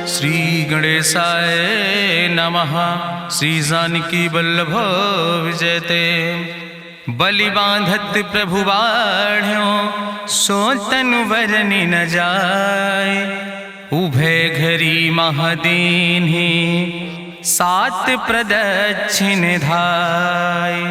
श्री गणेशाय नमः। श्री जानकी वल्लभ विजयते। बलि बांधत प्रभु बाढ़ो सो तनु बरनि न जाय। उभय घरी महादीन्हि सात प्रदक्षिण धाय।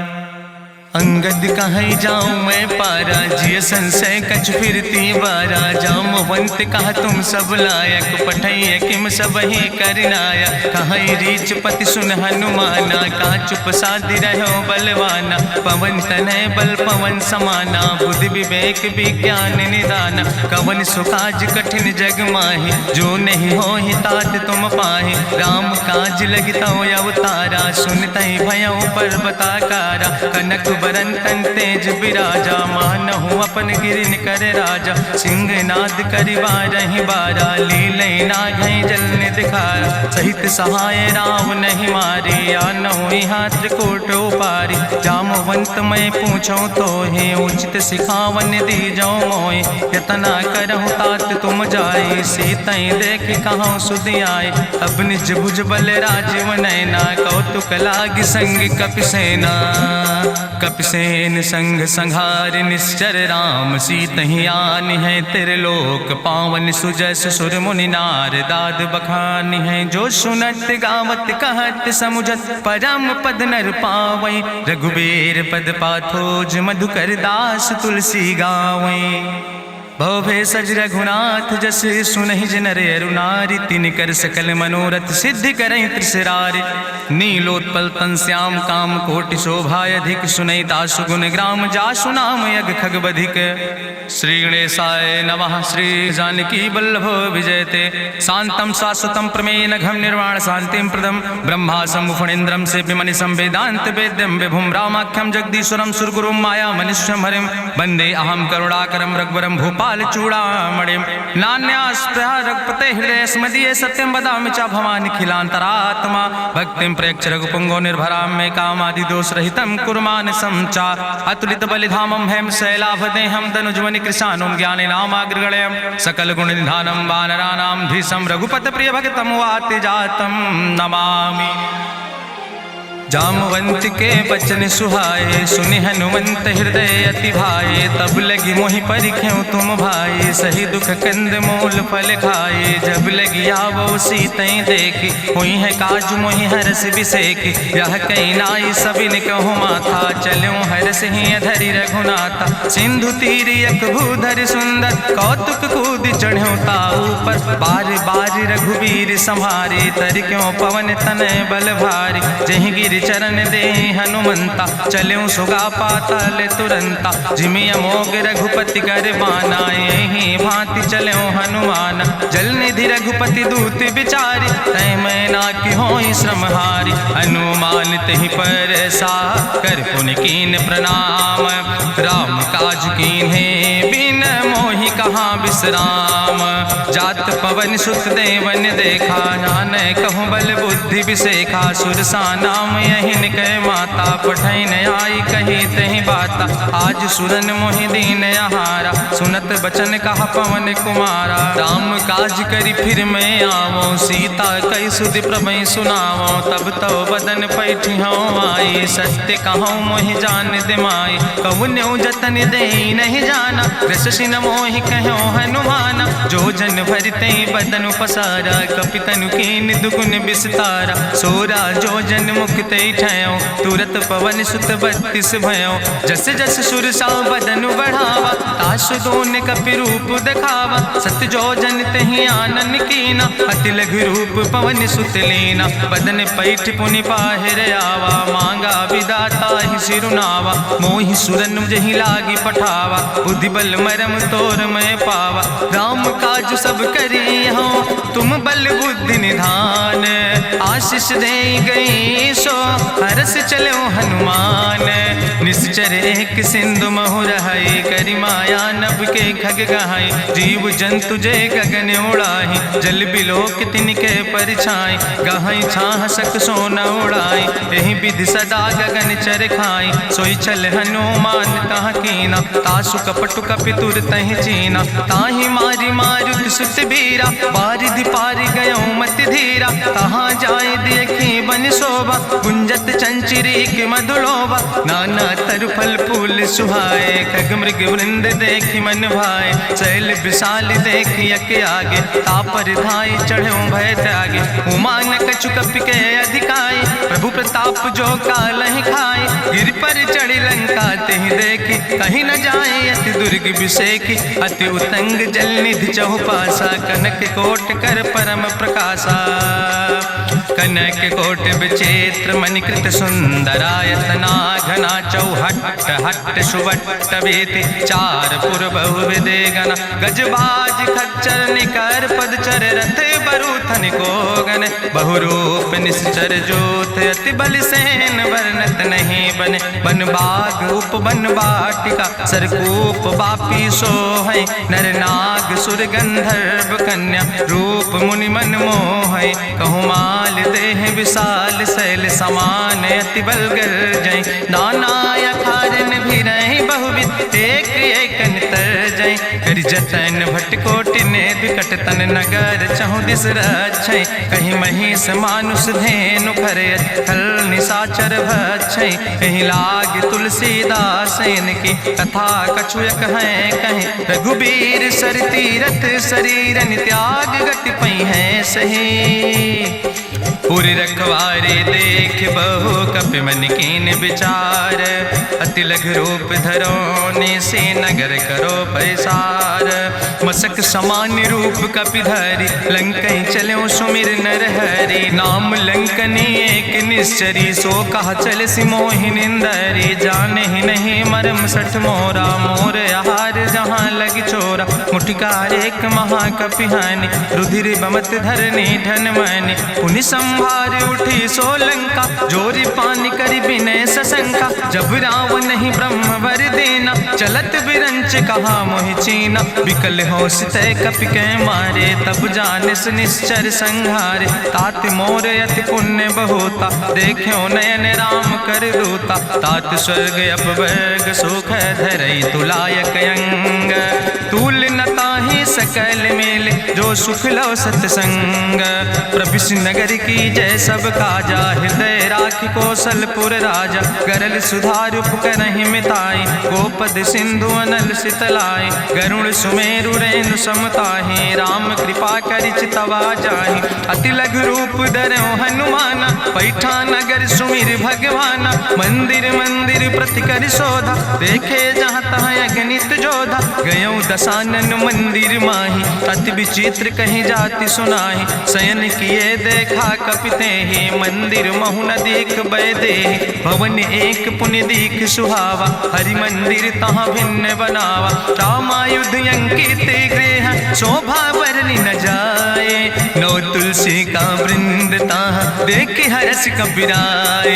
अंगद कहीं जाऊं मैं पारा जिय संशय कछ फिरती बारा। जामवंत कहा तुम सब लायक पठैय किम सब ही करनाया। कहीं रीच पति सुन हनुमाना कहा चुप साधि रहो बलवाना। पवन तनय बल पवन समाना बुद्धि विवेक विज्ञान निदाना। कवन सुकाज कठिन जग माहि जो नहीं हो ही तात तुम पाहि। राम काज लगता अवतारा सुनतहि भयो पर्वताकारा। कनक बरन तन तेज बिराजा मानहु अपन गिरिन कर राजा। सिंह नाद करिवा रही बारा लीले नागई जल दिखारा। सहित सहाय राम नहीं मारे आनहु हाथ कोट पारी। जामवंत मैं पूछो तो हे उचित सिखावन दी जाओ मोय। यतना करहु तात तुम जाए सीतई देख कहूँ सुध आए। अब निज भुज बल राजीव नैना कौतुक लाग संग कपिसेना। कपिसेन संग संहार निश्चर राम सीतहि आनि है त्रिलोक पावन। सुजस सुर मुनि नार दाद बखानि है। जो सुनत गावत कहत समुझत परम पद नर पावै। रघुबीर पद पाथोज मधुकर दास तुलसी गावै। भवे सज रघुनाथ जस सुनहि जिनर अरुनारि। तिनकर सकल मनोरथ सिद्धि करहि त्रिसरारि। नीलोत्पल तन श्याम काम कोटि शोभाय अधिक। सुनहि दासु गुण ग्राम जासु नाम यज्ञ खग बधिक। श्री गणेशाय नमः। श्री जानकी वल्लभ विजयते। शांतम शाश्वतम प्रमेय नघम निर्वाण शांतिम प्रदम। ब्रह्मा शंभु फणीन्द्रम सेव्यमणि संवेदांत वेद्यम विभुम रामाख्यम जगदीश्वरम सुरगुरुम माया मनुष्यम हरिम। वंदे अहम करुणाकरम रघुवरम भूपाल चूड़ामणिम। नान्यास्पृहा रघुपते हृदय स्मदीये सत्यम वदामि च भवानि खिलांतरात्मा। भक्तिम प्रेक्ष रघुपुंगो निर्भराम मे कामादि दोष रहितम कुर्मान समचा। अतुलित बलिधामम हेम शैलाभदेहम दनुजवनि कृशानुम ज्ञाने नामाग्रगणयम। सकल गुण निधानम वानराणाम धीसम रघुपत प्रिय भक्तम वाति जातम नमामि। जामवंत के बचन सुहाए सुनि हनुमंत हृदय अति भाए। तब लगी मोहि परिख्यों तुम भाई सही दुख कंद मूल फल खाए। जब लगी आवो सीतई देखी हुई है काज मोहि हरस बिसेखी। यह कई नाई सबिन कहु माथा चलूं हरस ही अधरि रघुनाथा। सिंधु तीर यक भूधर सुंदर कौतुक कूद चढ़्यो ताऊ पर। बार बार रघुबीर संहारे तर क्यों पवन तनय बल भारी। जहि गिर चरण दे हनुमंता चल्यों सुगा पाताल तुरंता। जिमि अमोघ रघुपति कर बाना यही भांति चल्यों हनुमान। जल निधि रघुपति दूत बिचारी तय मैं ना कि होई श्रमहारी। हनुमान तहि पर सा कर पुनि कीन प्रणाम। राम काज कीन्हे बिन मोहि कहाँ विश्राम। जात पवन सुत देवन देखा नानय कहूँ बल बुद्धि विसेखा। सुरसा नाम यहिन कह माता पठैन आई कही तहि बाता। आज सुरन मोहि दीन आहारा सुनत बचन कहा पवन कुमारा। राम काज करी फिर मैं आवो सीता कई सुधि प्रभु सुनावो। तब तो बदन पैठी हूँ आई सत्य कहूँ मोहि जान दिमाई। कहुन्यु जतन दे नहीं जाना रससिन मोहि कहो हनुमाना। जो जन भरते बदन पसारा कपितनु कीन दुगुन विस्तारा। सोरा जो जन मुक्ते ठयो तुरत पवन सुत 32 भयो। जस जस सुरसा बदन बढ़ावा तासु दोन कपि रूप दिखावा। सत जो जन तहि आनन कीना अति लघु रूप पवन सुत लीना। बदन पैठ पुनि पाहिर आवा मांगा विदाता ही सिरुनावा। मोहि सुरन जहि लागी पठावा बुद्धि बल मरम तोर मैं पावा। राम काज सब करी हो तुम बल बुद्धि निधान। आशीष दे गई सो हरस चलो हनुमान। निश्चर एक सिंधु महु रहाई करी माया नभ के खग गहाई। जीव जंतु जे गगन उड़ाही जल बिलोक तिनके परछाई। गहाई छाह सक सोना उड़ाई यही विधि सदा गगन चर खाई। सोई चल हनुमान तहाँ कीना तासु कपटु कपि तुर तहि चीना। ताहि मारी मारुत सुत बीरा बारिधि पारि गयो मत धीरा, कहाँ जाए देखी बन शोभा, गुंजत चंचरी की मधुलोभा, नाना तरु फल फूल सुहाए, खग मृग वृंद देखी मन भाए, शैल विशाल देखी यके आगे, तापर धाय चढ़ो भय त्यागे, उमान कछु कपि के अधिकाई, प्रभु प्रताप जो कालहि खाए, गिर पर चढ़ी लंका तेहि देखी, कहीं न जाए अति दुर्ग विषेखी, अति उतंग जल निधि चहुपासा, कनक कोट कर परम प्रकाशा, कनक कोट विचित्र मणिकृत सुंदरायतना, घना चौहट्ट हट्ट सुवट्ट वेति, चार पुर बहु विदे गण, गजबाज खच्चर निकर पदचर, रथ बरूथन को गण, बहुरूप निश्चर जोत, अति बल सेन वर्णत नहीं बने, बन बाग उप बन बाटिका, सरकूप बापी सोहै, नर नाग सुर गंधर्व कन्या, रूप मुनि मन मोहै, कहूँ माल देह विशाल शैल समान, अति बल गर्जै, नाना अखारन भी रही बहुविध, एक एक तर जय, कर जतन भटकोटि ने विकट तन नगर, चहु दिस रक्षै, कहीं महिष मानुष धेनु खरे, खल निशाचर भक्षै, कहीं लाग तुलसीदास इनकी, कथा कछुयक है कहीं, रघुबीर सर तीरथ शरीरन त्याग गति पई है सही, पूरी रखवारे देख बहु कपि मन कीन विचार, अति लघु रूप धरोने से नगर करो पैसार, मसक समान रूप कपि धरि, लंकई चलो सुमिर नर हरि, नाम लंकनी एक निश्चरी, सो कहा चल सिमोहि निंदरी, जाने ही नहीं मरम सठ मोरा, मोर आहार जहाँ लग चोरा, मुठिकार एक महाकपि हानि, रुधिर बमत धरनी धन मनि, पुनि संभार उठी सोलंका, जोरी पानी करी विनय सशंका, जब रावण नहीं ब्रह्म वर देना, चलत बिरंच कहा मोहि चीना, विकल होश तय कपि के मारे, तब जानिस निश्चर संहारे, तात मोर अति पुण्य बहुता, देख्यो नयन राम कर दूता, तात स्वर्ग अपवर्ग सुख धरई तुलायक अंग, तूल न ताहि सकल मेल, जो सुख लो सत्संग, प्रभिस नगर की जय सब काजा, हृदय राखि कौशलपुर राजा, गरल सुधार उपकरहि मिताई, गोपद सिंधु अनल सितलाई, गरुड़ सुमेरु रेणु समताहि, राम कृपा करि चितवा जाहि, अति लघु रूप धरौ हनुमाना, पैठा नगर सुमिर भगवाना, मंदिर मंदिर प्रति कर शोधा, देखे जहाँ तहाँ अगणित जोधा, गयौ दशानन मंदिर माही, अति विचित्र कहीं जाति सुनाही, शयन किए देखा कपिते ही, मंदिर महु न देख बैदे, भवन एक पुण्य दीख सुहावा, हरि मंदिर तहाँ भिन्न बनावा, रामायुध अंकित गृह, शोभा बरली न जाए, नौ तुलसी का वृंद तहाँ देख हरस कपिराए,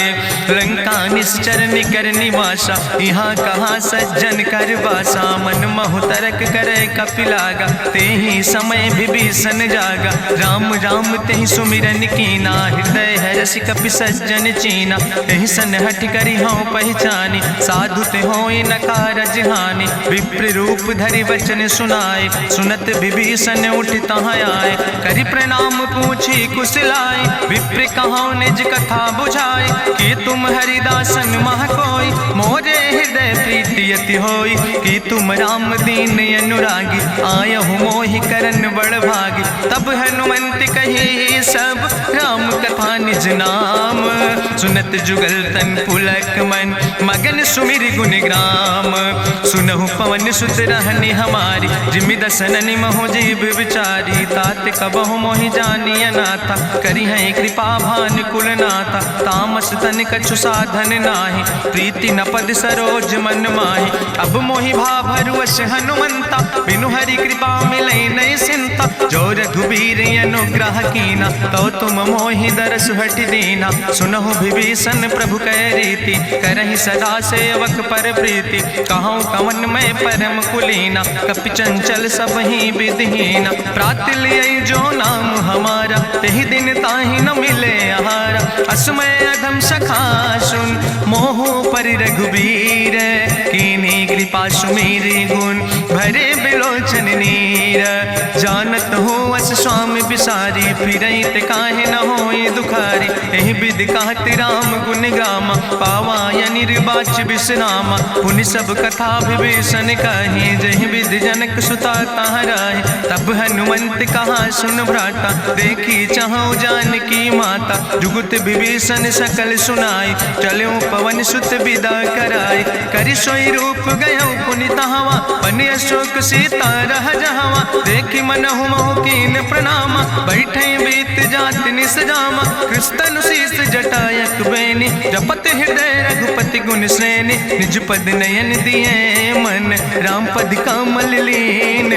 लंका निश्चर निकर निवासा, यहाँ कहाँ सज्जन कर बासा, मन महु तरक करे कपिलागा, ते ही समय विभीषण जागा, राम राम तेहि सुमिरन कीना, हृदय हरस कपि सज्जन चीना, तेहि सन हठ करी हूँ पहचानी, साधु ते होई न कारज हानि, विप्र रूप धरि वचन सुनाए, सुनत विभीषण उठ तहाँ आए, करि प्रणाम पूछी कुशलाए, विप्र कहाँ निज कथा बुझाए, कि तुम हरिदासन मह कोई, मोरे हृदय प्रीति अति होई, कि तुम राम दीन अनुरागी, आयहु मोहि करन बड़ भागी, तब हनुमंत कही सब राम कथा निज नाम, सुनत जुगल तन पुलक मन, मगन सुमिर गुण ग्राम, सुनहु पवन सुत रहनी हमारी, जिमि दसननि महु जीव विचारी, तात कबहु मोहि जानी अनाथा, करी है कृपा भान कुल नाथा, तामस तन कछु साधन नाही, प्रीति न पद सरोज मन माही, अब मोहि भाभरुवश हनुमंता, बिनु हरि कृपा मिलै नहीं सिंता, जो रघुबीर अनुग्रह कीना, तो तुम मोहि दरस हट दीना, सुनहु विभीषण प्रभु कै रीति, करहि सदा सेवक पर प्रीति, कहूँ कवन में परम कुलीना, कपि चंचल सब ही विधिहीना, प्रात लिय जो नाम हमारा, तेहि दिन ताहि न मिले आहारा, असमय अधम सखा सुन, मोहु पर रघुबीर, कीन्ही कृपा सुमेरि गुण, भरे बिलोचन नीर, जानत हो अस स्वामी बिसारी, फिरई ते काहे न होई दुखारी। एहि विधि कहत राम गुण गामा, पावा निर्बाच विश्रामा। पुनि सब कथा विभीषण कही, जहि विधि जनक सुता कहाँ रहे। तब हनुमंत कहा सुन भ्राता, देखी चाहूँ जानकी माता। जुगुत विभीषण सकल सुनाई, चलो पवन सुत विदा कराई। करि सोई रूप गयो पुनि तहवा, बन अशोक सीता रह जहवा। देखी मनहु महु कीन प्रणामा, बैठे बीत जात निस जामा। कृष्ण शीस जटायक बेनी, जपत हृदय रघुपति गुण श्रेणी। निज पद नयन दिए मन, राम पद कमल लीन।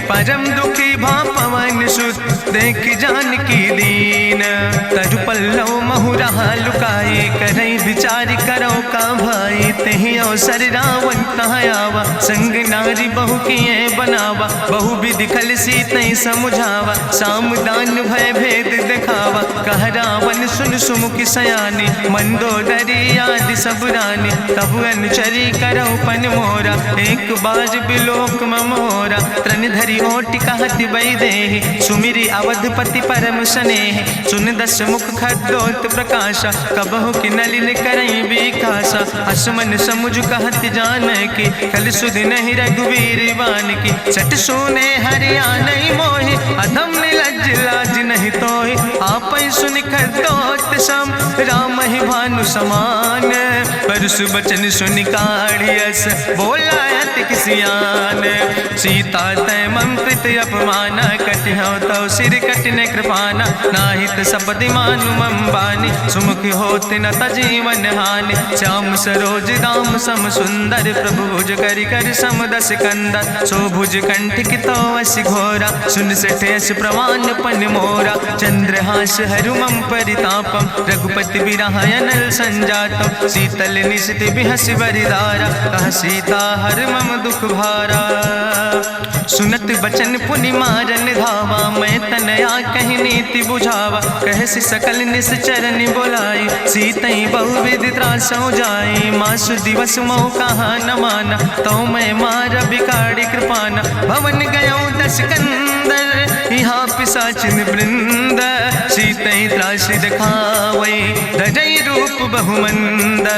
परम दुखी भा पवन सुत, देख जानकी दीन। तरु पल्लव महु रहा लुकाई, करई विचार करो का भाई। तेहि अवसर रावण तहाँ आवा, संग नारी बहु किए बनावा। बहु विधि खल सीतै समुझावा, साम दान भय भेद दिखावा। कह रावण सुन सुमुखी सयानी, मंदोदरी आदि सब रानी। तब अनुचरी करो पन मोरा, एक बार बिलोक ममोरा। त्रन धरि ओटि कहत बई देहि, सुमिरी अवधपति परम स्नेह। सुन दस मुख खद्योत प्रकाशा, कबहु कि नलिन करई बिकासा। असमन समुझ कहत जानकी, कल सुध नहीं रघुवीर बान की। सट सुने हरियाणई मोहि, अधम निलज्ज लाज नहीं तोहि। आपै सुनि खद्योत सम, राम ही भानु समान। परसु बचन सुनि काढ़ियस, बोला अति किसियान। सीता तै मम कृत अपमाना, कटिहौ तौ सिर कटिन कृपाना। नाहित सपदि मानु मम बानी, सुमुख होत न तजीवन हानि। श्याम सरोज दाम सम सुंदर, प्रभु भुज करि कर सम दस कंदर। सो भुज कंठ कितो अस घोरा, सुन सठेस प्रमाण पन मोरा। चंद्रहास हरु मम परितापम, रघुपति बिरहायनल संजातम। शीतल निशित बिहस बरिदारा, कह सीता हर मम दुख भारा। सुनत बचन पुनि मारन धावा, मैं तनया कहि नीति बुझावा। कहसि सकल निश्चरन बोलाई, सीतई बहुविधि त्रासौ जाई। मासु दिवस मोह कहा न माना, तो मैं मार बिकाड़ी कृपाना। भवन गयो दस कंदर, यहाँ पिशाचिन वृंद। सीतई त्रास दिखावई, धजई रूप बहुमंद।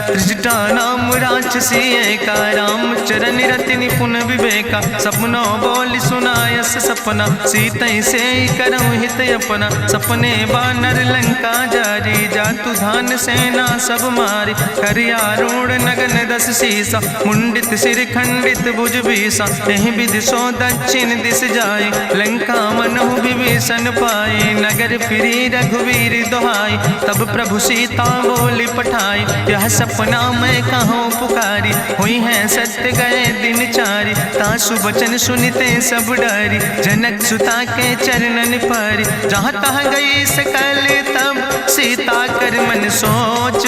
त्रिजटा नाम राक्षसी एका, राम चरण रति निपुण विवेका। सपनो बोल सुनायस सपना, सीतई से करऊँ हित अपना। सपने बानर लंका जारी, जातु धान सेना सब मारी। करियारूढ़ नगन दस सीसा, मुंडित सिर खंडित भुज बीसा। एहि विधि सो दक्षिण दिस जाय, लंका मनहु विभीषण पाए। नगर फिरी रघुवीर दोहाई, तब प्रभु सीता बोली पठाई। यह सपना मैं कहूँ पुकारी, हुई है सत्य गए दिन चारी। तासु बचन सुनते सब डरी, जनक सुता के चरणन पर। जहाँ तहाँ गई सकल तब, सीता कर मन सोच।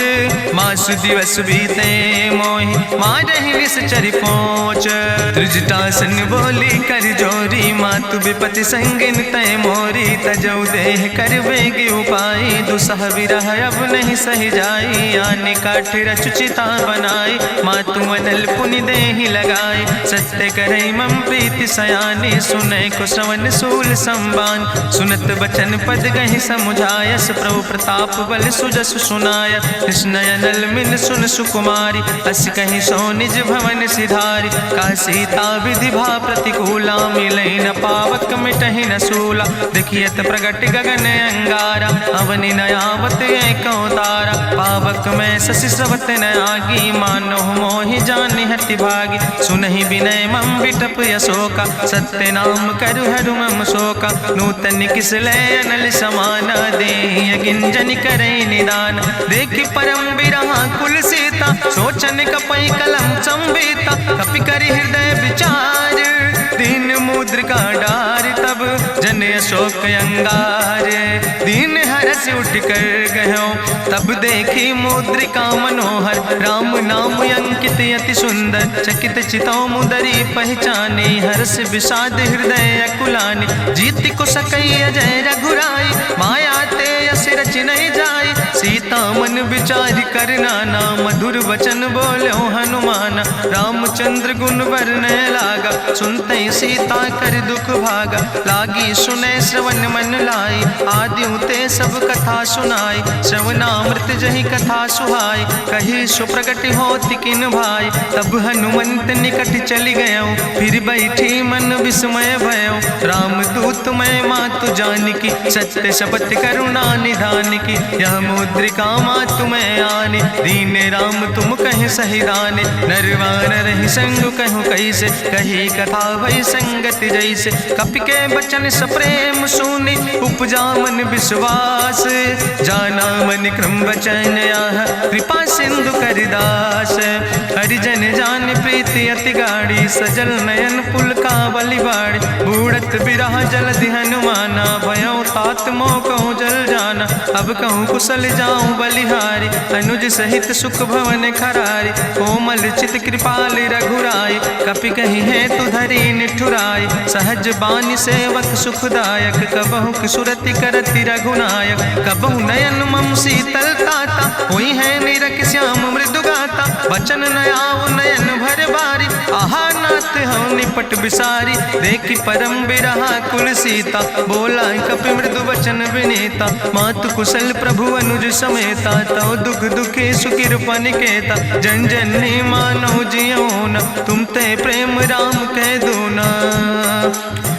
मासु दिवस बीते मोहि, मारहि निश्चर पहुँच। त्रिजटासन बोली कर जोरी, मातु विपति संगिन तय मोरी। तजौ देह कर बेगी उपाय, दुसह विरह अब नहीं सही जाई। आने काठ रचुचिता बनाई, मातु मनल पुनि देहि लगाई। सत्य करई मम प्रीति सयानी, सुनै को श्रवण सूल संबान। सुनत बचन पद गहि समुझायस, प्रभु प्रताप बल सुजस सुनाय। कृष्णयनल मिन सुन सुकुमारी, अस कहि सो निज भवन सिधारी। का सीता विधि भा प्रतिकूला, मिलै न पावक मिटहि न सूला। देखियत प्रगट गगन अंगारा, अवनि नयावत एको तारा। पावक में शशि स्रवत न आगी, मानो मोहि जानि हति भागी। सुनहि विनय मम विटप यशोका, सत्य नाम करु हरु मम शोका। नूतन किसले अनल समाना, देहि गिंजन करई निदान। देखि परम बिरहा कुल सीता, सोचन कपई कलम संवेता। कपि करि हृदय विचार, दीन मुद्रिका डार। तब जन अशोक अंगार, दीन हरस उठ कर गयो। तब देखी मुद्रिका मनोहर, राम नाम अंकित अति सुंदर। चकित चितौ मुदरी पहचाने, हर्ष विषाद हृदय अकुलाने। जीत को सकई अजय रघुराई, माया ते यस रच नहीं जाई। सीता मन विचार कर नाना, मधुर वचन बोलो हनुमाना। रामचंद्र गुण वरने लागा, सुनते सीता कर दुख भागा, लागी सुने श्रवण मन लाई, आदिउ ते सब कथा सुनाई, श्रवणामृत जहि कथा सुहाई, कही सुप्रगट होति किन भाई, तब हनुमंत निकट चली गयो, फिर बैठी मन विस्मय भयो, राम दूत मैं मातु जानकी, सत्य शपथ करुणा निधान की, यह मुद्रिका मातु मैं आने, दीन राम तुम कहे सही दाने, नरवान रही संग कहूँ कैसे, कही कथा भई संगति जैसे, कपि के बचन सप्रेम सुनी, उपजा मन विश्वास, जाना मन क्रम वचन आह, कृपा सिंधु करिदास, हरिजन जान प्रीति अति गाड़ी, सजल नयन पुलकावली बाड़ी, बूढ़त बिरह जलधि हनुमाना, भयो तात मोह कहूँ जल जाना, अब कहूँ कुशल जाऊँ बलिहारी, अनुज सहित सुख भवन खरारी, कोमल चित कृपाल रघुराई, कपि कही है तु धरी निठुराई, सहज बानी सेवक सुखदायक, कबहु किशुरति करति रघुनायक, कबहु नयन मम शीतल ताता, हुई है निरख श्याम मृदु गाता, बचन न आव नयन भर बारी, आहा नाथ हम निपट बिसारी, देखी परम बिरहा कुल सीता, बोला कपि मृदु वचन विनीता, मातु कुशल प्रभु अनुज समेता, तव दुख दुखी सुकृपा निकेता, जन जननी मानो जियो न, तुम ते प्रेम राम कह दो ना,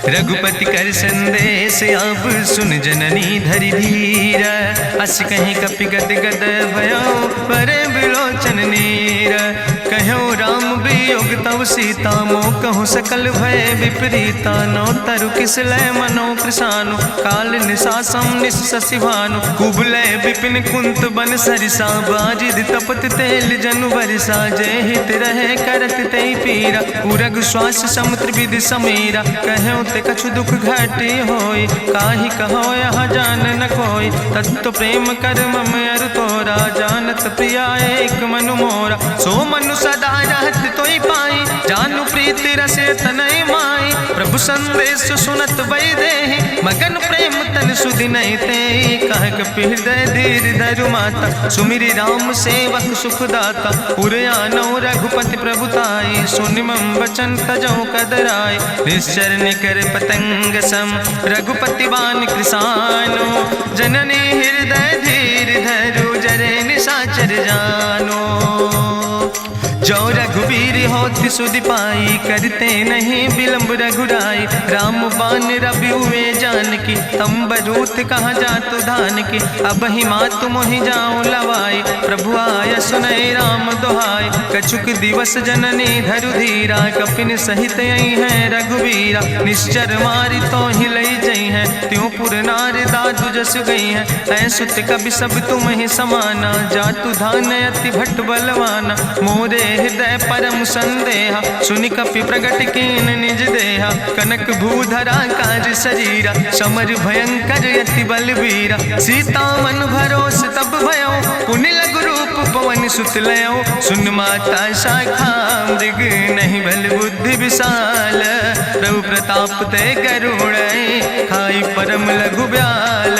रघुपति कर संदेश अब सुन जननी धरि धीर, अस कहीं कपि गद गद भयो परे बिलोचन नीर, कहो राम वियोग तव सीता, मोह कहूँ सकल भय विपरीता, नौ तरु किस लय मनो कृशानु, काल निशासम निशि भानु, कुबलय विपिन कुंत बन सरिसा, बाजिद तपत तेल जनु बरिसा, जय हित रहे करत ते पीरा, उरग श्वास समुद्र विधि समीरा, कहो ते कछु दुख घटी होई, काहि कहो यहाँ जान न कोई, तत्व प्रेम कर मम अरु तोरा, जानत प्रिया एक मनु मोरा, सो मनु सदा रहत तोई पाई, जानु प्रीति रसे तनय माई, प्रभु संदेश सुनत वै देहि, मगन प्रेम तन सुधि नहीं ते, कह कपि हृदय धीर धरु माता, सुमिरि राम सेवक सुखदाता, उर आनो रघुपति प्रभुताई, सुनि मम वचन तजौ कदराई, निश्चर निकर पतंग सम, रघुपति बान कृसानो, जननी हृदय धीर धरु जरे निशाचर जानो, जो रघुवीर होति सुधि पाई, करते नहीं विलंब रघुराई, राम बान रवि हुए जानकी, तंबरूथ कहाँ जातु धान की, अब ही मातु मोहि जाऊँ लवाई, प्रभु आय सुनय राम दुहाई, कछुक दिवस जननी धरु धीरा, कपिन सहित यही है रघुवीरा, निश्चर मारी तो ही लई जई है, त्यों पुर नार दादु जस गई है, ऐसुत कभी सब तुम ही समाना, जातु धान अति भट्ट बलवाना, मोरे हृदय परम संदेहा, सुनि कपि प्रगट कीन निज देहा, कनक भूधरा काज शरीरा, समर भयंकर यति बलवीरा, सीता मन भरोस तब भयो, पुनि लघु रूप पवन सुत लयो, सुन माता शाखा मृग नहीं बल बुद्धि विशाल, प्रभु प्रताप ते गरुड़ खाई परम लघु ब्याल,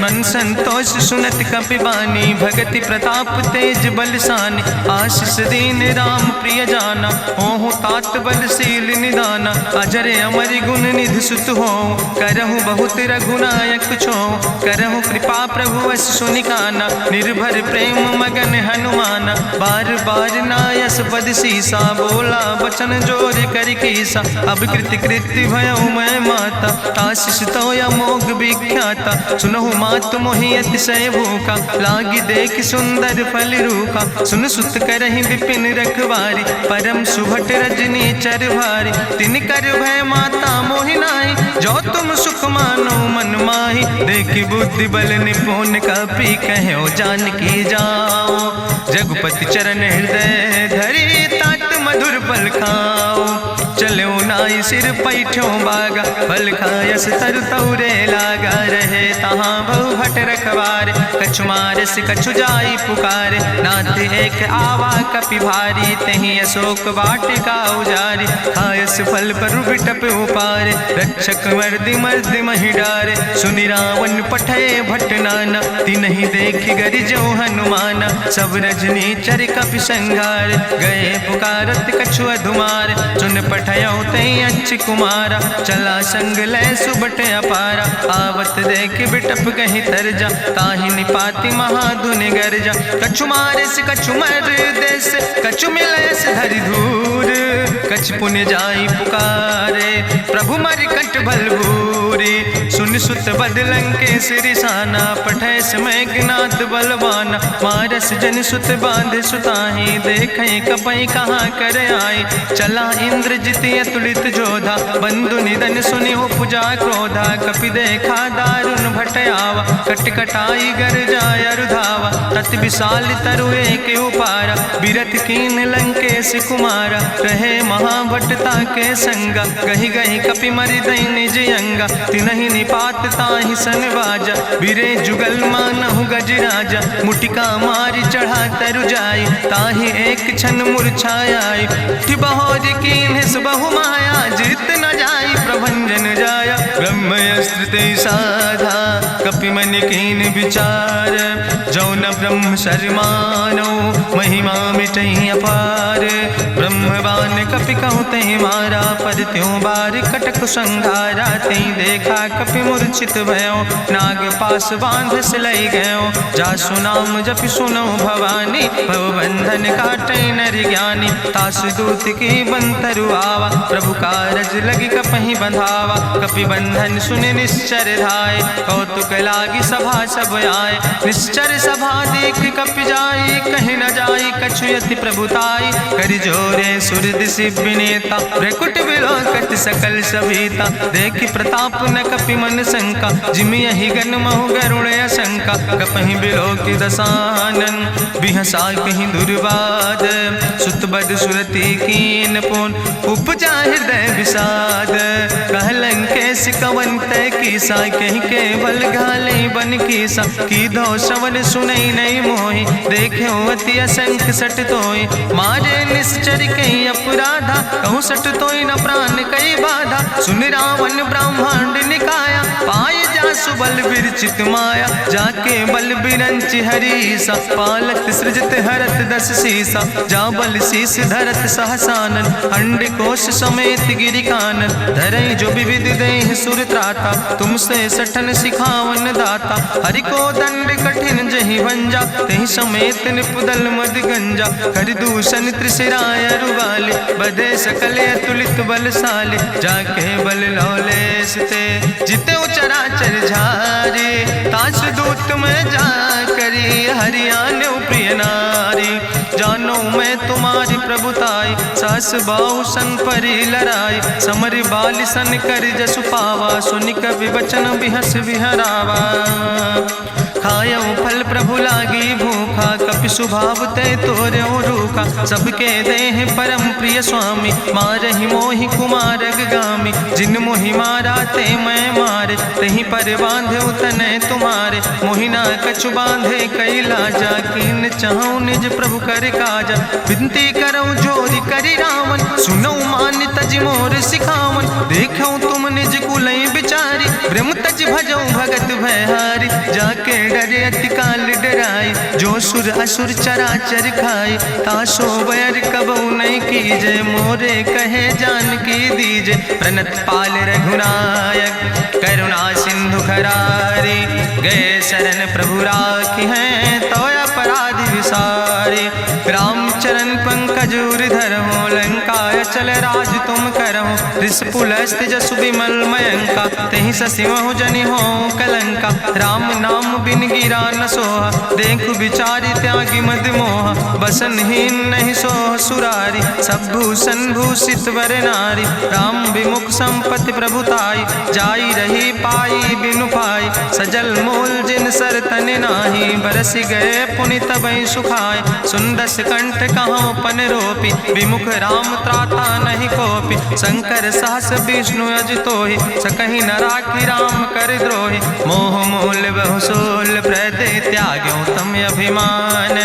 मन संतोष सुनत कपि बानी, भगति प्रताप तेज बलसानी, आशीष दीन राम प्रिय जाना, ओहु तात बलशील निदाना, अजर अमर गुण निधि सुत हो, करहु बहुत रघुनायक छो, करहु कृपा प्रभु वश सुनिकाना, निर्भर प्रेम मगन हनुमाना, बार बार नायस पद सीसा, बोला बचन जोर कर कीसा, अब कृति कृति भयो मैं माता, आशीष तो अमोघ विख्याता, सुनहु मातु मोहि अतिशय भूखा, लागी देख सुंदर फल रूखा, सुन सुत करहि विपिन रखवारी, परम सुभट रजनी चर भारी, तिन कर भय माता मोहि नाहि, जो तुम सुख मानो मन माहि, देखि बुद्धि बल निपुण कपि कहो जानकी जाओ, रघुपति चरण हृदय धरि तात मधुर फल खाओ, चलो नाई सिर पैठो बागा, फल खायस तरु तौरे लागा, रहे तहाँ बहु भट रखवारे। कछु मारस कछु जाई पुकारे, नाथ एक आवा कपि भारी। तहीं अशोक वाटिका उजारी, खायस फल पर बिटप उपारे। रक्षक मर्दि मर्दि महि डारे, सुनि रावण पठय भट नाना। तिन्हि देखि गरिजौ हनुमाना, सब रजनी चर कपि संघार। गए पुकारत कछु अधुमार, सुन पठयौ तई अच्छ कुमारा। चला संग लय सुबट अपारा, आवत देख बिटप कहीं तरजा। ताहि निपाति महाधुनि गर्जा, कछु मारिस कछु मर देस। कछु मिलयस धरि धूर, कछ पुण्य जाई पुकारे। प्रभु मरि कंठ भल भूरी, सुन सुत बद लंकेश रिसाना। पठय समय ज्ञात बलवाना, मारस जन सुत बांध सुताहि। देखें कपई कहाँ कर आए, चला इंद्रजित अतुलित जोधा। बंधु निधन सुनि उपजा क्रोधा, कपि देखा दारुण भट आवा। कट कटाई गर जाय रुधावा, तत विशाल तरु एक उपारा। बिरथ कीन लंकेश कुमारा, रहे महाभटता के संगा। गहि गहि कपि मरि दई निज अंगा, तिन्हि निपात ताहि सन बाजा। बिरे जुगल मानहु गजराजा, मुटिका मारि चढ़ा तरु जाई। ताहि एक क्षण मूर्छाई, बहोज कीन्हिस बहु माया। जीत न जाई प्रभंजन जाया, ब्रह्मयस्त्र ते साधा। कपि मन कीन विचार, जो न ब्रह्म शर्मानो। महिमा मिटई अपार, ब्रह्मवान कपि कहु तहि मारा। पर त्यों बार कटक संघारा, तई देखा कपि मूर्छित भयो। नाग पास बांध सिलई गयो, जासु नाम जपि सुनो भवानी। भव बंधन काटई नर ज्ञानी, तासु दूत की बंतरु आवा। प्रभु कारज लगी कपहि बंधावा, कपि बंधन सुनि निश्चर धाय। कौतुक लागी सभा सब आए, निश्चर सभा देख कपि जाई। कहीं न जाई कछु यति प्रभुताई, कर जोरे सुर दिसि विनेता। भ्रकुट विलोकत सकल सभीता, देखि प्रताप न कपि मन शंका। जिमि यहि गन महु गरुण शंका, कपहि बिलोकि दसानन। बिहसा कहीं दुर्वाद, सुत बद सुरति कीन पुन। उपजा हृदय विषाद, कहलन कैस कवन तय कीसा। कहीं केवल घाले बन कीसा, की दो श्रवण सुनई नहीं मोहि। देखे अति असंख सट तोय, मारे निश्चर कई अपराधा। कहूँ सट तोय न प्राण कई बाधा, सुन रावण ब्रह्मांड निकाया। पाय जासु बल विरचित माया, जाके बल बिरंचि हरीसा। पालत सृजत हरत दस सीसा, जा बल शीस धरत सहसानन। अंड कोश समेत गिरि कानन, धरई जो विविध देह सुर त्राता। तुमसे सठन सिखावन दाता, हरि को दंड कठिन जहि भंजा। तहि समेत निपुदल मद गंजा, कर दूषण त्रिशिराय रुवाले। बधे सकल अतुलित बलशाले, जाके बल लौलेस ते। जिते चराचर झारे, तास दूत में जा करी। हरियाणा प्रिय नारी, जानो मैं तुम्हारी प्रभुताई। सास बाहु सन परी लड़ाई, समर बाल सन कर जसु पावा। सुनि कवि वचन बिहस विहरावा, खायो फल प्रभु लागी भूखा। कपि स्वभाव ते तोर्यो रूखा, सबके देह परम प्रिय स्वामी। मारहि मोहि कुमारग गामी, जिन मोहि मारा ते मैं मारे। तहीं पर बांधे तने तुम्हारे, मोहिना कछु बांधे कई लाजा। कीन चाहूं निज प्रभु कर काजा, विनती करऊं जोरी करी रावण। सुनऊ मान तज मोर सिखावन, देखऊं तुम निज कुलई बिचारी। ब्रह्म तज भजऊं भगत भयहारी, जाके डरे अति काल डराई। जो सुर असुर चराचर खाई, तासो बैर कबऊ नहीं कीजे। मोरे कहे जान की दीजे, प्रणत पाल रघुनायक। करुणा सिंधु खरारी, गए शरण प्रभु राखी हैं। तो अपराध विसारी, रामचरण पंकज उर धरहु। लंकाय चल राज तुम करहु, रिसपुलस्त जसु विमल मयंका। तहि ससिमहु जनि हो कलंका, राम नाम बिन गिरा न सोहा। देखु विचारि त्यागी मद मोहा, बसनहीन नहीं सोह सुरारी। सब भूषण भूषित वर नारी, राम विमुख संपत्ति प्रभुताई। जाई रही पाई बिनु पाई, सजल मूल जिन सर तन नाही, बरस गए पुनि तबहि सुखाए। सुंदस कंठ कहाँ पन रोपी, विमुख राम त्राता नहीं कोपी। शंकर सहस विष्णु अजितोहि, सकहि न राखी राम कर द्रोहि। मोह मूल बहुसूल प्रदे त्याग्यो तम अभिमान।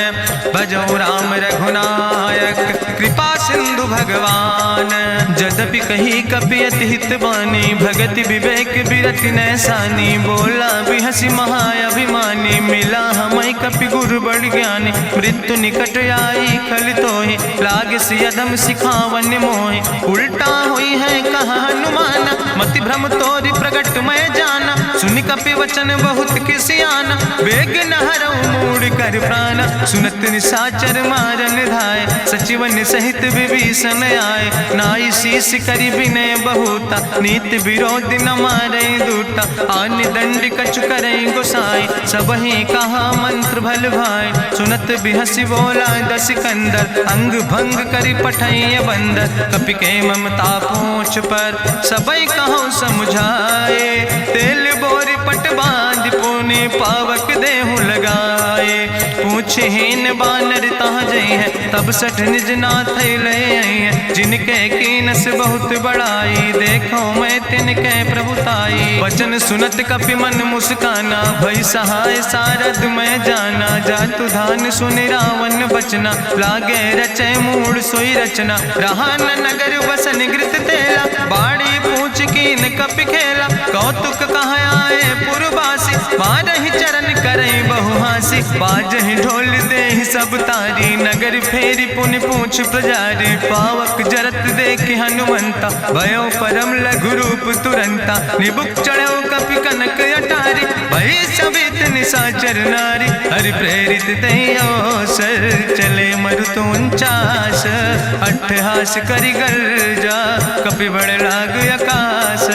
भजो राम रघुनायक कृपा सिंधु भगवान। यद्यपि कही कपि अति हित बानी, भगति विवेक बिरति नैसानी। बोला बिहसी महाअभिमानी, मिला हमै कपि गुरु बड़ ज्ञानी। मृत्यु निकट आई खल तोहि, लागे सियदम सिखावन मोहि। उल्टा हुई है कहा हनुमाना, मति भ्रम तोरि प्रगट मैं जाना। सुनि कपि वचन बहुत किसियाना, बेग न हरऊ मूढ़ कर प्राण। सुनत निशाचर मारन धाय, सचिवन सहित विभीषण आए। नाई शीस करि विनय बहुता, नीति विरोध न मारे दूता। आन दंड कछु करे गोसाई, सबहि कहा मंत्र भल भाई। सुनत बिहसी बोला दस कंदर, अंग भंग करि पठैय बंदर। कपि के ममता पूछ पर, सबई कहो समुझाए। तेल बोरी पट बांध पुनि पावक देहु लगाए। पूछहीन बानर तहाँ जई है, तब सठ निज नाथ ले आई है। जिनके कीनस बहुत बड़ाई, देखो मैं तिनके प्रभुताई। वचन सुनत कपि मन मुस्काना, भई सहाय सारद मैं जाना। जातु धान सुनि रावण बचना, लागे रचे मूढ़ सोई रचना। रहा न नगर बसन घृत तेला, बाड़ी पूछ कीन कपि खेला। कौतुक कहाँ आए पुरवासी, मारहि चरण करई बहु हासी। बाजहि ढोल देहि सब तारी, नगर फेरी पुनि पूछ प्रजारी। पावक जरत देख हनुमंता, भयो परम लघु रूप तुरंता। निबुक चढ़ो कपि कनक अटारी, भई सबित निशाचर नारी। हरि प्रेरित तहि अवसर, चले मरुत 49। अट्ठहास करि गर्जा, कपि बड़ लाग आकाश।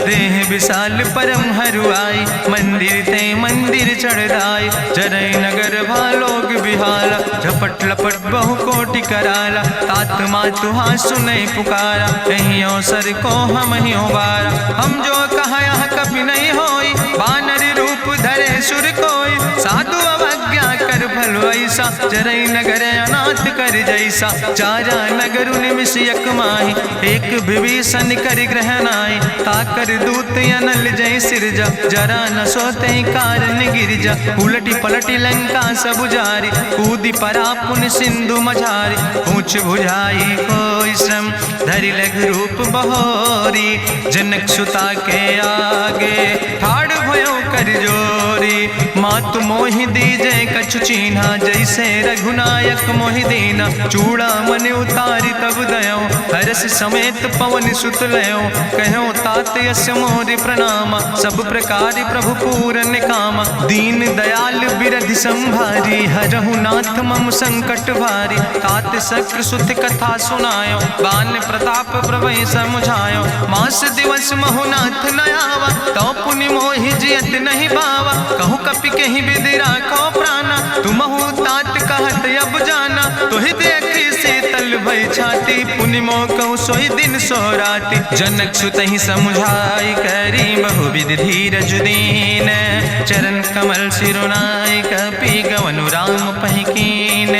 देह विशाल परम हरुआई, मंदिर ते मंदिर चढ़ाई। जरई नगर भालोग बिहाला, झपट लपट बहु कोटि कराला। तात मातु हाँ सुनै पुकारा, कहीं अवसर को हम ही उबारा। हम जो कहा यहाँ कभी नहीं होई, बानर रूप धरे सुर कोई। साधु अवज्ञा कर भल ऐसा, जरई नगर अनाथ कर जैसा। चारा नगर निमिष यक माही, एक विभीषण कर ग्रह नाई। ताकर दूत अनल जय सिरजा, जरा न सोते कारण गिरजा। उलटी पलटी लंका सब जारी, कूदी परा पुन सिंधु मझारी। पूछ बुझाई कोई श्रम, धरि लघु रूप बहोरी। जनक सुता के आगे, ठाड़ भयो कर जोरी। मातु मोहि दीजे कछु चीन्हा, जैसे रघुनायक मोहि दीना। चूड़ा मन उतारी तब दयो, हरस समेत पवन सुत लयो। कहो तात यस मोरि प्रणामा, सब प्रकार प्रभु पूरन कामा। दीन दयाल बिरधि संभारी, हरहु नाथ मम संकट भारी। तात शक्र सुत कथा सुनायो, बान प्रताप प्रभै समुझायो। मास दिवस महु नाथ न आवा, तो पुनि मोहि जियत नहीं बावा। कहु कपि कहीं विधि राखो प्राणा, तुमहु तात कहत अब जाना। तुहि देखी शीतल भई छाती, पुनि मोह कहु सोई दिन सो राति। जनक सुतहि समुझाई, करी बहुविधि धीरज दीन। चरण कमल सिरुनाई, कपि गवनु राम पहि कीन।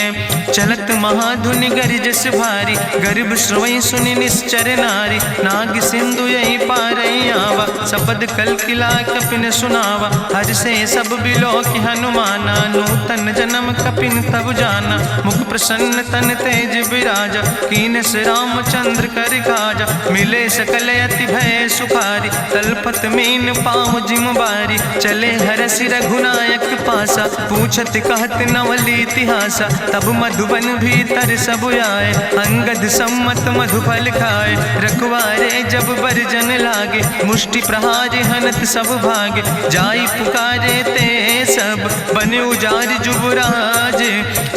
चलत महाधुनि गरिजस भारी, गर्भ श्रोई सुनि निश्चर नारी। नाग सिंधु यही पारई आवा, सबद कल किला कपिन सुनावा। हर से सब बिलो कि हनुमाना, नूतन जन्म कपिन तब जाना। मुख प्रसन्न तन तेज विराजा, कीनस रामचंद्र कर काजा। मिले सकल अति भय सुखारी, तलपत मीन पाँव जिम बारी। चले हरसि रघुनायक पासा, पूछत कहत नवल इतिहासा। तब मधुबन भीतर सब आए, अंगद सम्मत मधुफल खाए। रखवारे जब बरजन लागे, मुष्टि प्रहारे हनत सब भागे। जाई पुकारे ते सब, बने उजार जुबराज।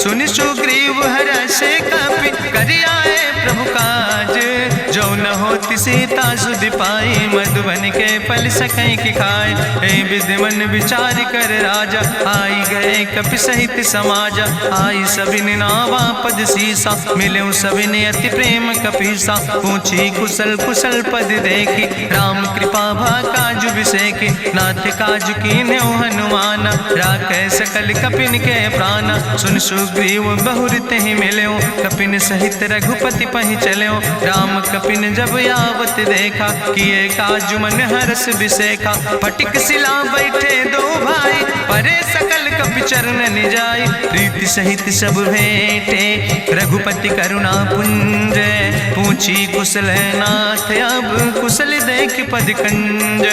सुनि सुग्रीव हर्षे कपि, करि आए प्रभु काज। जो न होति सीता सुध पाई, मधुबन के फल सकई की खाए। ए विधि मन विचार कर राजा, आई गए कपि सहित समाजा। आई सबिन नावा पद सीसा, मिले सबिन अति प्रेम कपीसा। पूछी कुशल कुशल पद देखी, राम कृपा भा काजु विसेखी। नाथ काजु कीन्हे हनुमान, राखे सकल कपिन के प्राण। सुन सुग्रीव बहुर तेहि मिल्यो, कपिन सहित रघुपति पहि चल्यो। राम कपिन जब आवत देखा, किए काजु मन हरस विसेखा। फटिक सिला बैठे दो भाई, परे सकल कपि चरण जाय। प्रीति सहित सब भेंटे, रघुपति करुणा पुंज। पूछी कुशल नाथ, अब कुशल देख पद कंज।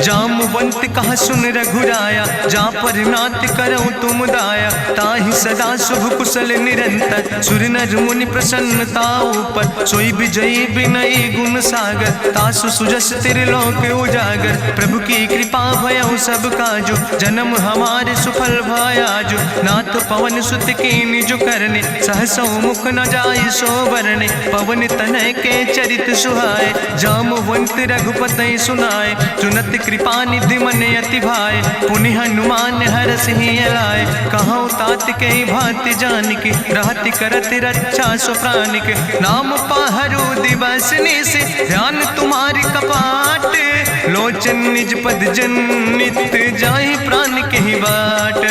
जामवंत कहा सुन रघुराया, जा पर नाथ करऊं तुम दाया। ताहि सदा शुभ कुशल निरंतर, सुर नर मुनि प्रसन्नता ऊपर। सोई विजयी विनयी गुण सागर, तासु सुजस त्रिलोक उजागर। प्रभु की कृपा भयउ सब काजु, जन्म हमारे सुफल भयाजु। नाथ पवन सुत कीन्हि जो करने, सहसौ मुख न जाय सो बरने। पवन तनय के चरित सुहाए, जामवंत रघुपति सुनाए। चुनत कृपा निधि मन अति भाए, पुनि हनुमान हरषि लाए। कहौं तात के भांति जानकी, रहति करत रक्षा सो प्राणिक। नाम पाहरु दिवस निश, ध्यान तुम्हारी कपाट। लोचन निज पद जनित, जाहि प्राण के ही बाट।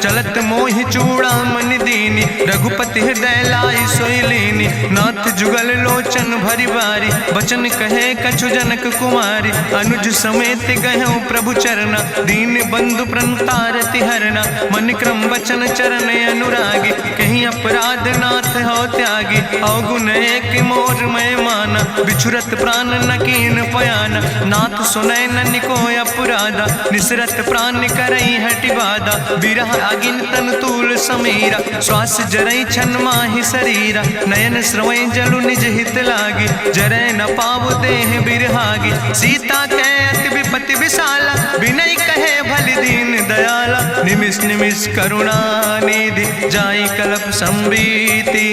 चलत मोहि चूड़ामणि दीनी, रघुपति हृदय लाई सोई लीनी। नाथ जुगल लोचन भरि बारी, बचन कहे कछु जनक कुमारी। अनुज समेत गहऊँ प्रभु चरना, दीन बंधु प्रणतारति हरना। मन क्रम वचन चरण अनुरागी, कहीं अपराध नाथ हो त्यागी। अवगुण एक मोर मैं माना, बिछुरत प्राण न कीन पयाना। नाथ सुनय ननि को अपराधा, निसरत प्राण करई हटि बाधा। बिरह अगिन तन तूल समीरा, श्वास जरई छन माहि शरीरा। नयन श्रवई जलु निज हित लागी, जरय न पाव देह बिरहागी। सीता के अति विपति विशाला, विनय कहे भलि दीन दयाला। निमिष निमिष करुणा निधि, जाई कलप संबीति।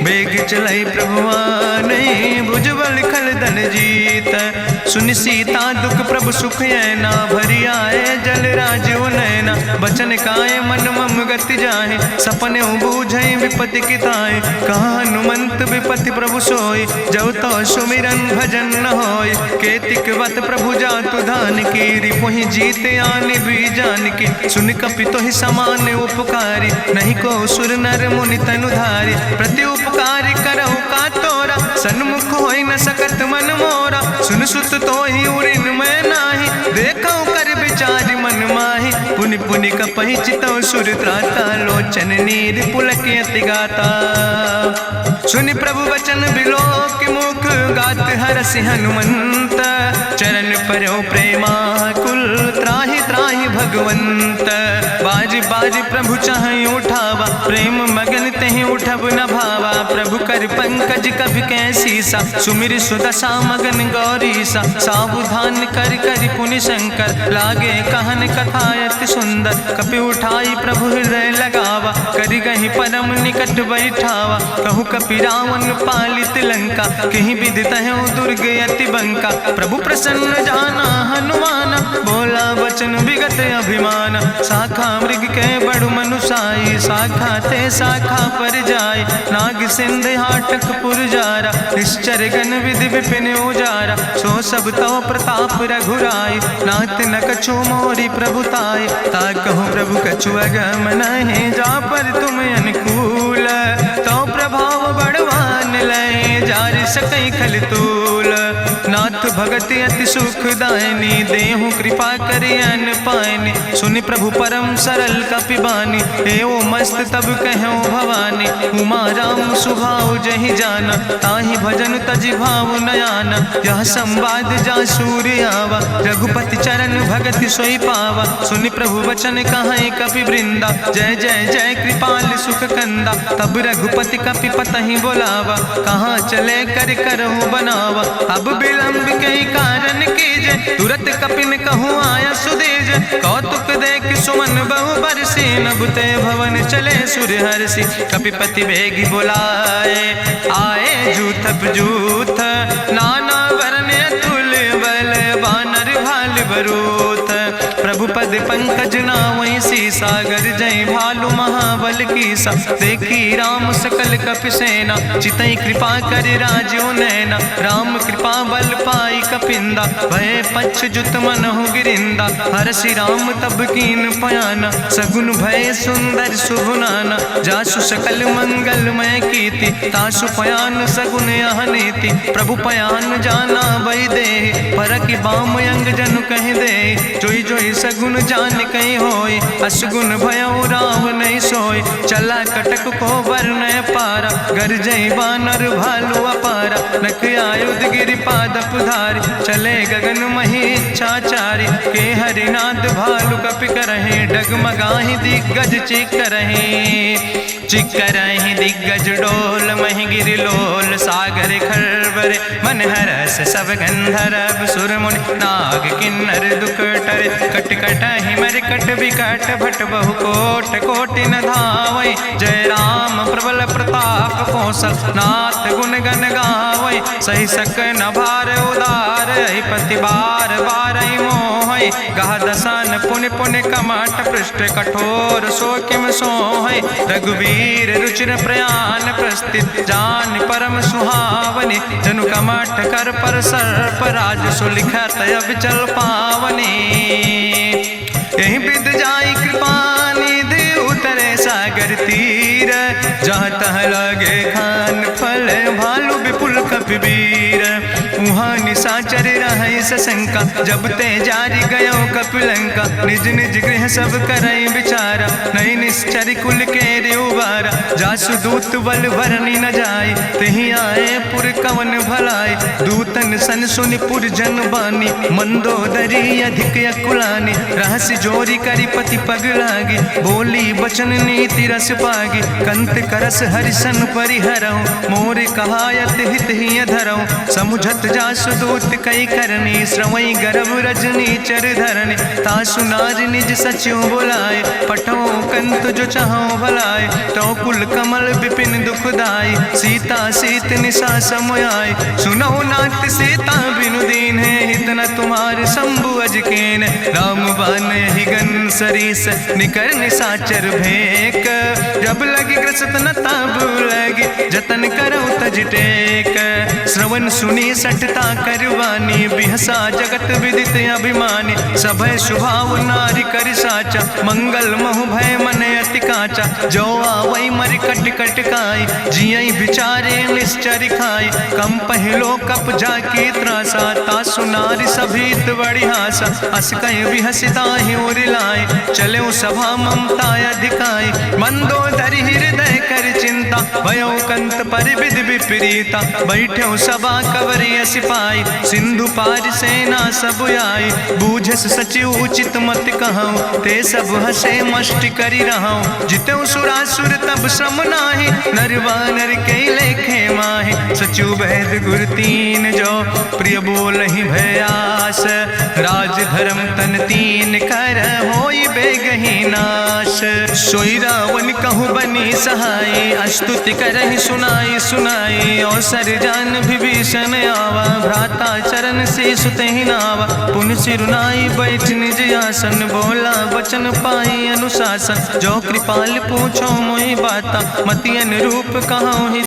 बेग चलई प्रभुआनहि, भुजबल खल धन जीत। सुनि सीता दुख प्रभु सुख ऐना, भरि आए जल राज नैना। बचन काय मन मम गति जाहे, सपने बूझई विपति किताए। कहा हनुमंत विपति प्रभु सोई, जब तो सुमिरन भजन न होय। केतिक वत प्रभु जातु धान की, रिपुहि जीत आने भी जान की। सुन कपि तोहि समान उपकारी, नहीं को सुर नर मुनि तनु धारी। प्रति उपकारी करहु का तोरा, सन्मुख होई न सकत मन मोरा। सुन सुत तोहि उरिन मैं नाही, देखौ कर विचार मन माहि। पुनि पुनि कपहि चितौ सुर त्राता, लोचन नीर पुलक अति गाता। सुनि प्रभु वचन बिलोक मुख, गात हरषि हनुमंत। चरण परौ प्रेमाकुल, त्राहि त्राहि भगवंत। बाज बाज प्रभु चाहि उठावा, प्रेम मगन तेहि उठब न भावा। प्रभु कर पंकज कभि कैसीसा, सुमिर सुदशा मगन गौरीसा। सावधान कर कर पुनि शंकर, लागे कहन कथा अति सुंदर। कपि उठाई प्रभु हृदय लगावा, करि गहि परम निकट बैठावा। कहु कपि रावण पालित लंका, कहि विधि तहु दुर्ग अति बंका। प्रभु प्रसन्न जाना हनुमाना, बोला वचन विगत अभिमान। शाखा मृग के बड़ु मनुसाई, शाखा ते शाखा पर जाय। नाग सिंध हाटक पुरजारा, निश्चर गण विधि विपिन उजारा। सो सब तव प्रताप रघुराई, नाथ न कछु मोरी प्रभुताई। ताकहु प्रभु कछु अगम नहीं, जा पर तुम अनुकूल। तो प्रभाव बड़वान लय, जार सकई खल तूल। नाथ भगति अति सुखदायनी, देहु कृपा करि अन पायनि। सुनि प्रभु परम सरल कपिबानी, एवं मस्त तब कहूँ भवानी। उमा राम सुभाव जहि जाना, ताहि भजन तजि भाव नयाना। यह संवाद जा सूर्य आवा, रघुपति चरण भगति सोई पावा। सुनि प्रभु वचन कहाई कपि वृंदा, जय जय जय कृपाल सुख कंदा। तब रघुपति कपि पतहि बोलावा, कहाँ चले कर करहु बनावा। अब विलंब कई कारण कीजे, तुरत कपिन कहूँ आया सुदेज। कौतुक देख सुमन बहु बरसी, नभते भवन चले सूर्य हर्षि। कपिपति बेगी बुलाए, आए जूथ जूथ नाना वरने बरूथ। प्रभु पद पंकज नावै सागर जय भालु महाबल कीसा। देखी राम सकल कपि सेना चितई कृपा कर राजो नैना। राम कृपा बल पाई कपिंदा भय पछ जुत मनहु गिरिंदा। हरषि राम तब कीन पयाना सगुन भय सुंदर शुभ नाना। जासु सकल मंगलमय कीर्ति तासु पयान सगुन यह नीति। प्रभु पयान जाना भई दे परखि बाम अंग जनु कह दे। जोई जोई सगुन जान कहीं होय असगुन भयो राम नहीं सोय। चला कटक को वर्ण पारा गरजई बानर भालू अपारा। नख आयुध गिरि पादप धारी चले गगन मही इच्छाचारी। के हरिनाद भालु कपि करहि डगमगाहि दिग्गज चिकरहि दिग्गज डोल महि गिरि लोल। सागर खरबरे मन हरस सब गंधर्व सुर मुनि नाग किन्नर दुख टरे। कट कटहि मरकट विकट भट बहु कोट कोटि न धावै। जय राम प्रबल प्रताप कौशल नाथ गुण गण गावै। सही सक न भार उदार पति बार बार मोहै। गह दसन पुनि पुनि कमठ पृष्ठ कठोर सो किम सोहै। रघुवीर रुचिर प्रयाण प्रस्थित जान परम सुहावनी। जनु कमठ कर पर सर्प राज सुलिखत अविचल पावनी। यही विद जाई कृपा निधि उतरे सागर तीर। जहाँ तह लगे खान फल भालू विपुल कपिवीर। उहाँ निशाचर रहै सशंका जब ते जारी गयो कपिलंका। निज निज गृह सब करई विचारा नहीं निश्चर कुल के उबारा। जासु दूत बल भरनी न जाय तेहि आए पुर कवन भलाई। दूतन सन सुनि पुर जन बानी मंदोदरी अधिक अकुलानी। रहस्य जोरी करी पति पग लागी बोली बचन नीति रस पागी। कंत करस हरिसन परिहरऊँ मोर कहायत हित ही धरऊँ। समुझत जासु दूत कई करनी श्रवई गर्भ रजनी चर धरनी। तासु नाज निज सचिव बुलाए पठो कंत जो चाहो भलाए। तो कुल कमल विपिन दुखदाई सीता सीत निशा समयाय। सुनो नाथ सीता बिनु दीन है हित न तुम्हार शंभु अजकेन। राम बान ही गन सरीस निकर निशाचर भेक। जब लगी ग्रसत न तब लगी जतन करो तज टेक। श्रवण सुनी सटता करवानी बिहसा जगत विदित अभिमानी। सभय स्वभाव नारी कर साचा मंगल महु भय मन अति काचा। जो आवै मर कट कट काई जियई बिचारे निश्चर खाई। कम पहलो कप जाकी त्रासा तासु नारी सभीत बड़ी हासा। अस कहीं बिहसिता ही उरिलाए चले सभा ममता अधिकाई। मंदोदरी हृदय कर चिंता भयो कंत पर विधि विपरीता। बैठो सभा कवरिय सिपाही सिंधु पार सेना सब आई। बूझस सचिव उचित मत कहूँ ते सब हसे मष्ट करी रहूँ। जितऊ सुरासुर तब श्रम नाही नर वानर के लेखे माहि। सचिव वैद गुर तीन जो प्रिय बोल ही भयास। राज धर्म तन तीन कर होई बेगही नाश। सोई रावण कहूँ बनी सहाय अस्तुति करहि सुनाई सुनाई। अवसर जान विभीषण आवा भ्राता चरण से सुतहि नावा। पुन सिरुनाई बैठ निज आसन बोला वचन पाई अनुशासन। जो कृपाल पूछो मोहि बाता मति अनुरूप कहूँ।